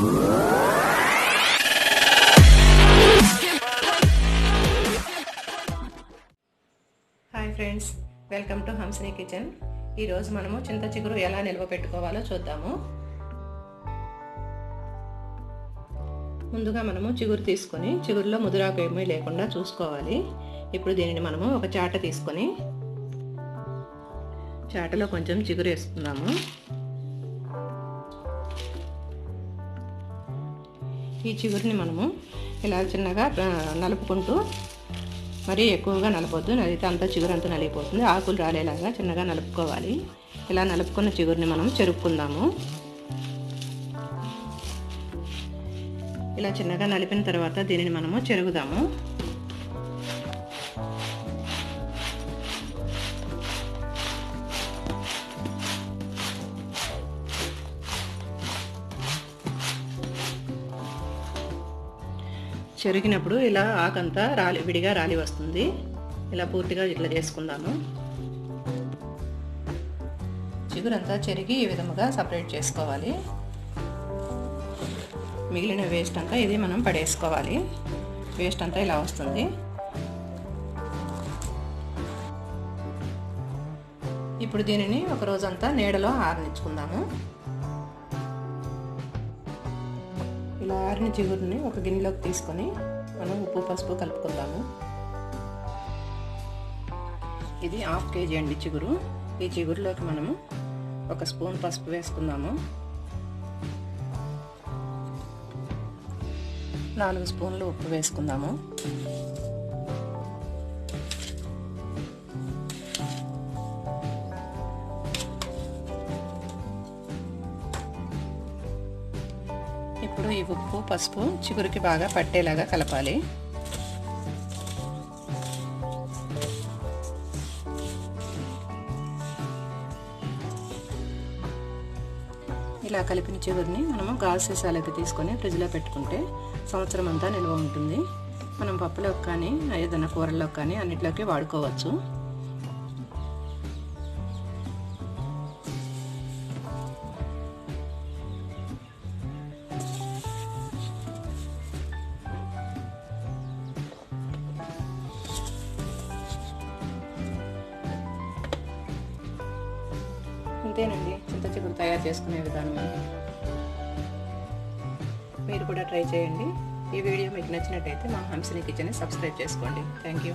Hi friends, welcome to Hamsini kitchen. ఈరోజు మనము చింత చిగురు ఎలా నిల్వ పెట్టుకోవాలో చూద్దాము. ముందుగా మనము చిగురు తీసుకొని చిగురులో ముదురాకు ఏమీ లేకుండా చూసుకోవాలి. ఇప్పుడు దీనిని మనము ఒక చాట తీసుకొని చాటలో కొంచెం చిగురు వేసుకుందాము. ఈ చిగురుని మనము ఇలా చిన్నగా నలుపుకుంటూ, మరీ ఎక్కువగా నలపొద్దు, నలిగితే అంతా చిగురు అంతా నలిగిపోతుంది. ఆకులు రాలేలాగా చిన్నగా నలుపుకోవాలి. ఇలా నలుపుకున్న చిగురుని మనం చెరుపుకుందాము. ఇలా చిన్నగా నలిపిన తర్వాత దీనిని మనము చెరుగుదాము. చెరిగినప్పుడు ఇలా ఆకంతా విడిగా రాలి వస్తుంది. ఇలా పూర్తిగా ఇట్లా చేసుకుందాము. చిగురంతా చెరిగి ఈ విధముగా సపరేట్ చేసుకోవాలి. మిగిలిన వేస్ట్ అంతా ఇది మనం పడేసుకోవాలి. వేస్ట్ అంతా ఇలా వస్తుంది. ఇప్పుడు దీనిని ఒక రోజంతా నీడలో ఆరనిచ్చుకుందాము. ఇలా ఆరిన చిగురుని ఒక గిన్నెలోకి తీసుకొని మనం ఉప్పు పసుపు కలుపుకుందాము. ఇది 1/2 kg అండి చిగురు. ఈ చిగురులోకి మనము 1 స్పూన్ పసుపు వేసుకుందాము. 4 స్పూన్లు ఉప్పు వేసుకుందాము. ఇప్పుడు ఈ ఉప్పు పసుపు చిగురుకి బాగా పట్టేలాగా కలపాలి. ఇలా కలిపిన చిగురుని మనము గాజు సీసాలకి తీసుకొని ఫ్రిడ్జ్లో పెట్టుకుంటే సంవత్సరం అంతా నిల్వ ఉంటుంది. మనం పప్పులోకి కానీ ఏదైనా కూరల్లోకి కానీ అన్నిట్లోకి వాడుకోవచ్చు. అంతేనండి, చింత చిగురు తయారు చేసుకునే విధానం. మీరు కూడా ట్రై చేయండి. ఈ వీడియో మీకు నచ్చినట్టయితే మా హంసిని కిచెన్ని సబ్స్క్రైబ్ చేసుకోండి. Thank you.